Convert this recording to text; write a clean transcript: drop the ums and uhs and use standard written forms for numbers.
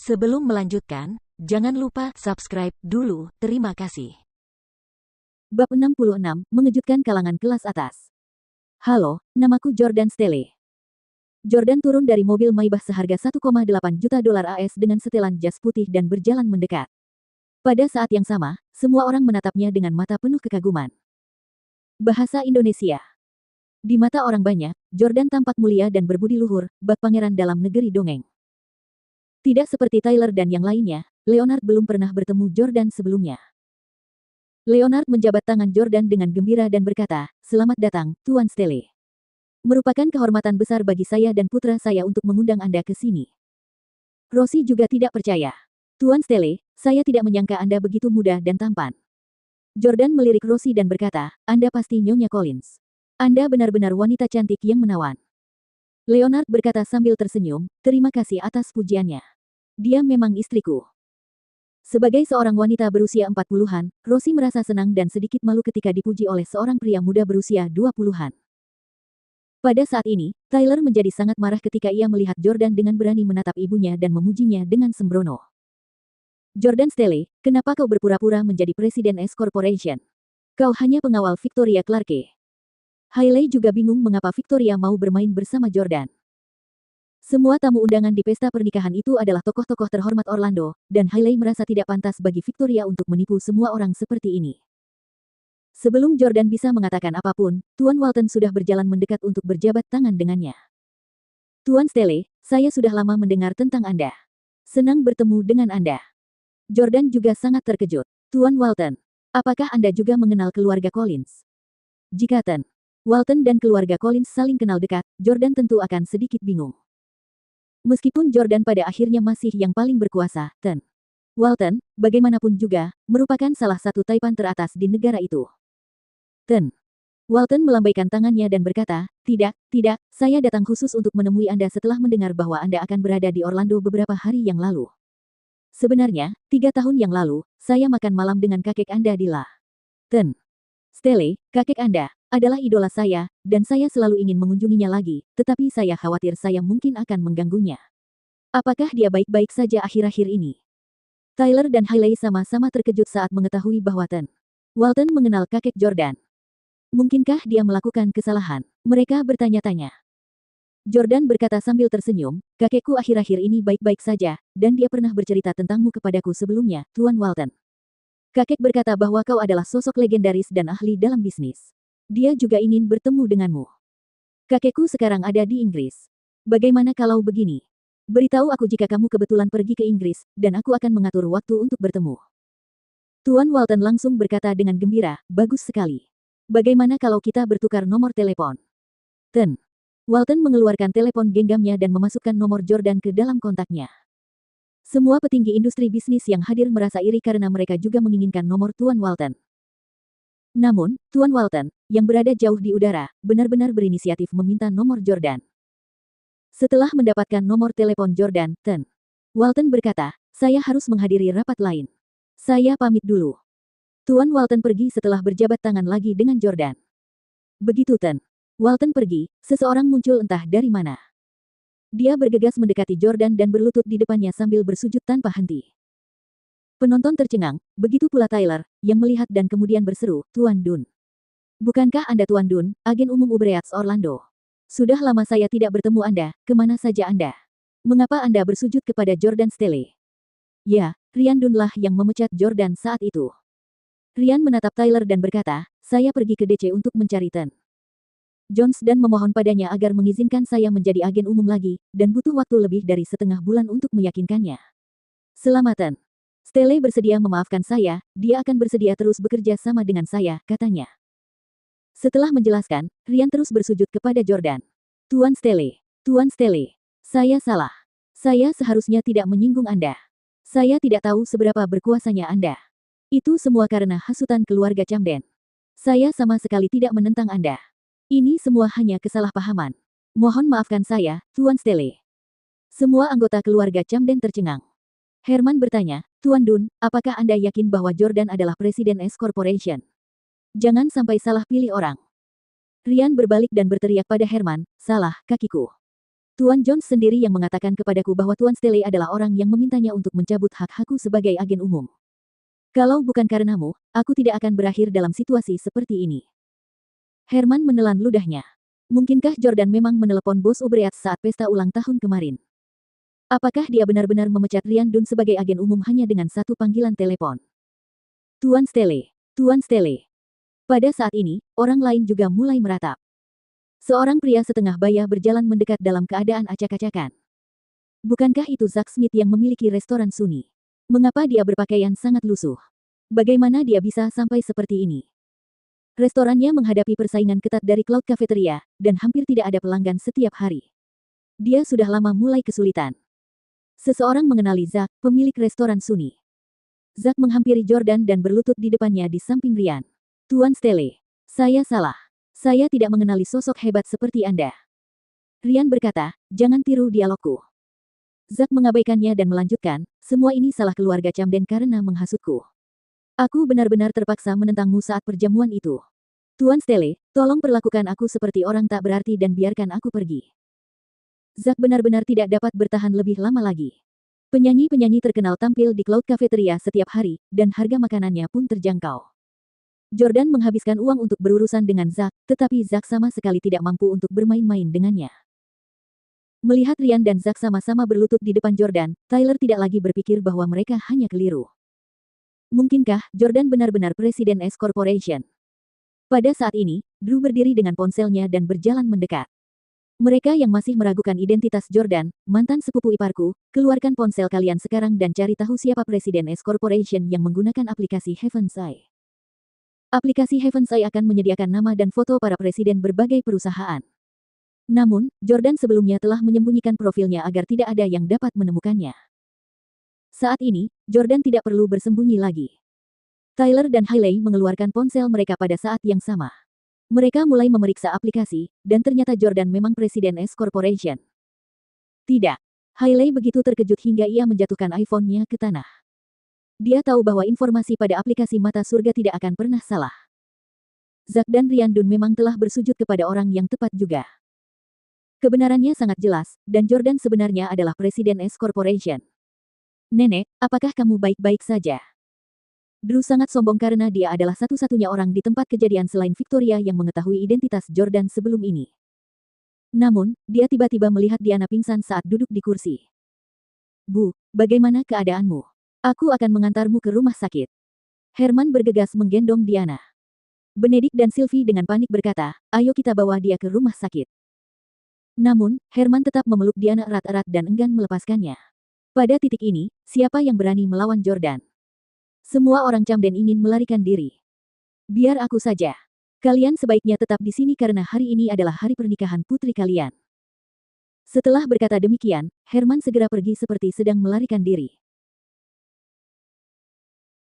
Sebelum melanjutkan, jangan lupa subscribe dulu, terima kasih. Bab 66, mengejutkan kalangan kelas atas. Halo, namaku Jordan Stelle. Jordan turun dari mobil Maybach seharga 1,8 juta dolar AS dengan setelan jas putih dan berjalan mendekat. Pada saat yang sama, semua orang menatapnya dengan mata penuh kekaguman. Bahasa Indonesia. Di mata orang banyak, Jordan tampak mulia dan berbudi luhur, bak pangeran dalam negeri dongeng. Tidak seperti Tyler dan yang lainnya, Leonard belum pernah bertemu Jordan sebelumnya. Leonard menjabat tangan Jordan dengan gembira dan berkata, "Selamat datang, Tuan Stelle. Merupakan kehormatan besar bagi saya dan putra saya untuk mengundang Anda ke sini." Rosie juga tidak percaya. "Tuan Stelle, saya tidak menyangka Anda begitu muda dan tampan." Jordan melirik Rosie dan berkata, "Anda pasti Nyonya Collins. Anda benar-benar wanita cantik yang menawan." Leonard berkata sambil tersenyum, "Terima kasih atas pujiannya. Dia memang istriku." Sebagai seorang wanita berusia 40-an, Rosie merasa senang dan sedikit malu ketika dipuji oleh seorang pria muda berusia 20-an. Pada saat ini, Tyler menjadi sangat marah ketika ia melihat Jordan dengan berani menatap ibunya dan memujinya dengan sembrono. "Jordan Stelle, kenapa kau berpura-pura menjadi presiden S Corporation? Kau hanya pengawal Victoria Clarke." Hailey juga bingung mengapa Victoria mau bermain bersama Jordan. Semua tamu undangan di pesta pernikahan itu adalah tokoh-tokoh terhormat Orlando, dan Hailey merasa tidak pantas bagi Victoria untuk menipu semua orang seperti ini. Sebelum Jordan bisa mengatakan apapun, Tuan Walton sudah berjalan mendekat untuk berjabat tangan dengannya. "Tuan Stelle, saya sudah lama mendengar tentang Anda. Senang bertemu dengan Anda." Jordan juga sangat terkejut. "Tuan Walton, apakah Anda juga mengenal keluarga Collins?" Jika Walton dan keluarga Collins saling kenal dekat, Jordan tentu akan sedikit bingung. Meskipun Jordan pada akhirnya masih yang paling berkuasa, Walton, bagaimanapun juga, merupakan salah satu taipan teratas di negara itu. Walton melambaikan tangannya dan berkata, tidak, saya datang khusus untuk menemui Anda setelah mendengar bahwa Anda akan berada di Orlando beberapa hari yang lalu. Sebenarnya, 3 tahun yang lalu, saya makan malam dengan kakek Anda di La. Stelle, kakek Anda, adalah idola saya, dan saya selalu ingin mengunjunginya lagi, tetapi saya khawatir saya mungkin akan mengganggunya. Apakah dia baik-baik saja akhir-akhir ini?" Tyler dan Hailey sama-sama terkejut saat mengetahui bahwa Walton mengenal kakek Jordan. Mungkinkah dia melakukan kesalahan? Mereka bertanya-tanya. Jordan berkata sambil tersenyum, "Kakekku akhir-akhir ini baik-baik saja, dan dia pernah bercerita tentangmu kepadaku sebelumnya, Tuan Walton. Kakek berkata bahwa kau adalah sosok legendaris dan ahli dalam bisnis. Dia juga ingin bertemu denganmu. Kakekku sekarang ada di Inggris. Bagaimana kalau begini? Beritahu aku jika kamu kebetulan pergi ke Inggris, dan aku akan mengatur waktu untuk bertemu." Tuan Walton langsung berkata dengan gembira, "Bagus sekali. Bagaimana kalau kita bertukar nomor telepon?" Walton mengeluarkan telepon genggamnya dan memasukkan nomor Jordan ke dalam kontaknya. Semua petinggi industri bisnis yang hadir merasa iri karena mereka juga menginginkan nomor Tuan Walton. Namun, Tuan Walton, yang berada jauh di udara, benar-benar berinisiatif meminta nomor Jordan. Setelah mendapatkan nomor telepon Jordan, Walton berkata, "Saya harus menghadiri rapat lain. Saya pamit dulu." Tuan Walton pergi setelah berjabat tangan lagi dengan Jordan. Begitu Walton pergi, seseorang muncul entah dari mana. Dia bergegas mendekati Jordan dan berlutut di depannya sambil bersujud tanpa henti. Penonton tercengang, begitu pula Tyler, yang melihat dan kemudian berseru, "Tuan Dunn. Bukankah Anda Tuan Dunn, agen umum Ubreats Orlando? Sudah lama saya tidak bertemu Anda, kemana saja Anda? Mengapa Anda bersujud kepada Jordan Stelle?" "Ya, Ryan Dunn lah yang memecat Jordan saat itu." Ryan menatap Tyler dan berkata, "Saya pergi ke DC untuk mencari Jones dan memohon padanya agar mengizinkan saya menjadi agen umum lagi, dan butuh waktu lebih dari setengah bulan untuk meyakinkannya. Selama Stelle bersedia memaafkan saya, dia akan bersedia terus bekerja sama dengan saya," katanya. Setelah menjelaskan, Ryan terus bersujud kepada Jordan. Tuan Stelle, saya salah. Saya seharusnya tidak menyinggung Anda. Saya tidak tahu seberapa berkuasanya Anda. Itu semua karena hasutan keluarga Camden. Saya sama sekali tidak menentang Anda. Ini semua hanya kesalahpahaman. Mohon maafkan saya, Tuan Stelle." Semua anggota keluarga Camden tercengang. Herman bertanya, "Tuan Dunn, apakah Anda yakin bahwa Jordan adalah presiden S Corporation? Jangan sampai salah pilih orang." Ryan berbalik dan berteriak pada Herman, "Salah, kakiku. Tuan Jones sendiri yang mengatakan kepadaku bahwa Tuan Stele adalah orang yang memintanya untuk mencabut hak-hakku sebagai agen umum. Kalau bukan karenamu, aku tidak akan berakhir dalam situasi seperti ini. Herman menelan ludahnya. Mungkinkah Jordan memang menelepon bos Obreats saat pesta ulang tahun kemarin? Apakah dia benar-benar memecat Ryan Dunn sebagai agen umum hanya dengan satu panggilan telepon? Tuan Stele, Tuan Stele. Pada saat ini, orang lain juga mulai meratap. Seorang pria setengah baya berjalan mendekat dalam keadaan acak-acakan. Bukankah itu Zack Smith yang memiliki restoran Sunni? Mengapa dia berpakaian sangat lusuh? Bagaimana dia bisa sampai seperti ini? Restorannya menghadapi persaingan ketat dari Cloud Cafeteria, dan hampir tidak ada pelanggan setiap hari. Dia sudah lama mulai kesulitan. Seseorang mengenali Zack, pemilik restoran Sunni. Zack menghampiri Jordan dan berlutut di depannya di samping Ryan. Tuan Stele, saya salah. Saya tidak mengenali sosok hebat seperti Anda. Ryan berkata, jangan tiru dialogku. Zack mengabaikannya dan melanjutkan, semua ini salah keluarga Camden karena menghasutku. Aku benar-benar terpaksa menentangmu saat perjamuan itu. Tuan Stele, tolong perlakukan aku seperti orang tak berarti dan biarkan aku pergi. Zack benar-benar tidak dapat bertahan lebih lama lagi. Penyanyi-penyanyi terkenal tampil di Cloud Cafeteria setiap hari, dan harga makanannya pun terjangkau. Jordan menghabiskan uang untuk berurusan dengan Zack, tetapi Zack sama sekali tidak mampu untuk bermain-main dengannya. Melihat Ryan dan Zack sama-sama berlutut di depan Jordan, Tyler tidak lagi berpikir bahwa mereka hanya keliru. Mungkinkah Jordan benar-benar Presiden S Corporation? Pada saat ini, Drew berdiri dengan ponselnya dan berjalan mendekat. Mereka yang masih meragukan identitas Jordan, mantan sepupu iparku, keluarkan ponsel kalian sekarang dan cari tahu siapa Presiden S Corporation yang menggunakan aplikasi Heaven's Eye. Aplikasi Heaven's Eye akan menyediakan nama dan foto para presiden berbagai perusahaan. Namun, Jordan sebelumnya telah menyembunyikan profilnya agar tidak ada yang dapat menemukannya. Saat ini, Jordan tidak perlu bersembunyi lagi. Tyler dan Hailey mengeluarkan ponsel mereka pada saat yang sama. Mereka mulai memeriksa aplikasi, dan ternyata Jordan memang Presiden S Corporation. Tidak. Hailey begitu terkejut hingga ia menjatuhkan iPhone-nya ke tanah. Dia tahu bahwa informasi pada aplikasi mata surga tidak akan pernah salah. Zack dan Ryan Dunn memang telah bersujud kepada orang yang tepat juga. Kebenarannya sangat jelas, dan Jordan sebenarnya adalah Presiden S Corporation. Nenek, apakah kamu baik-baik saja? Drew sangat sombong karena dia adalah satu-satunya orang di tempat kejadian selain Victoria yang mengetahui identitas Jordan sebelum ini. Namun, dia tiba-tiba melihat Diana pingsan saat duduk di kursi. Bu, bagaimana keadaanmu? Aku akan mengantarmu ke rumah sakit. Herman bergegas menggendong Diana. Benedict dan Sylvie dengan panik berkata, ayo kita bawa dia ke rumah sakit. Namun, Herman tetap memeluk Diana erat-erat dan enggan melepaskannya. Pada titik ini, siapa yang berani melawan Jordan? Semua orang Camden ingin melarikan diri. Biar aku saja. Kalian sebaiknya tetap di sini karena hari ini adalah hari pernikahan putri kalian. Setelah berkata demikian, Herman segera pergi seperti sedang melarikan diri.